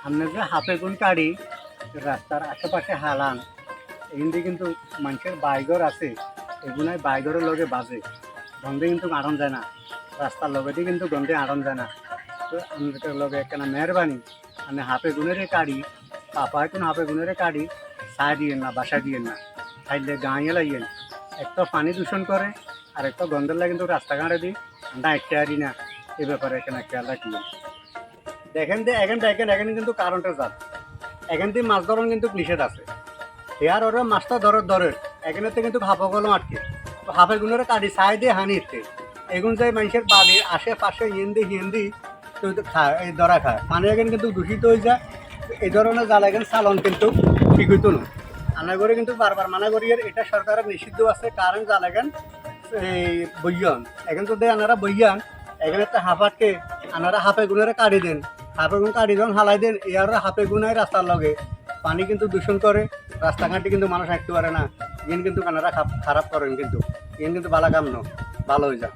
আপনার যে হাফে গুণ কাড়ি রাস্তার আশেপাশে হালান এগুলি কিন্তু মানুষের বাইগর আছে এগুলাই বাইগরের লগে বাজে গন্ধে কিন্তু আড়ন যায় না রাস্তার লগেতে কিন্তু গন্ধে আড়ন যায় না তো আমাদের লগে একখানা মেহরবানি মানে হাফে গুণের কাড়ি পাপায় কোন হাফে গুণের কাড়ি ছাই দিয়েন না বাসা দিয়েন না খাইলে গাঁয়ে লাগিয়েন একটা পানি দূষণ করে আর একটা গন্ধের লাগে কিন্তু রাস্তাঘাটে দিই আমরা একটা হারি না এ ব্যাপারে এখানে খেয়াল রাখবেন দেখেন যে এখানে কিন্তু কারেন্টের জাত এখান থেকে মাছ ধরন কিন্তু নিষেধ আছে এর ওরা মাছটা ধরে এখানে কিন্তু হাফা কলম আটকে তো হাফে গুণের কাটি ছাই দিয়ে হানি ইচ্ছে এগুন যাই মানুষের বাড়ির আশেপাশে হিন্দি তো খায় এই ধরা খায় পানি এখানে কিন্তু দূষিত হয়ে যায় এই ধরনের জাল এখানে চালন কিন্তু ঠিক হইতো না আনা করে কিন্তু বারবার মানা করি আর এটা সরকারের নিষিদ্ধ আছে কারণ জাল এখান এই বইয়ান এখানে যদি আনারা বইয়ান এখানে একটা হাফাটকে আনারা হাফে গুণের কাটি দেন হাফে গুণ কাটি যখন হালাই দেন এর হাফে গুণাই রাস্তার লগে পানি কিন্তু দূষণ করে রাস্তাঘাটে কিন্তু মানুষ হাঁটতে পারে না ইয়েন কিন্তু কানারা খারাপ করেন কিন্তু ইয়েন কিন্তু ভালো কাম না ভালো হয়ে যায়।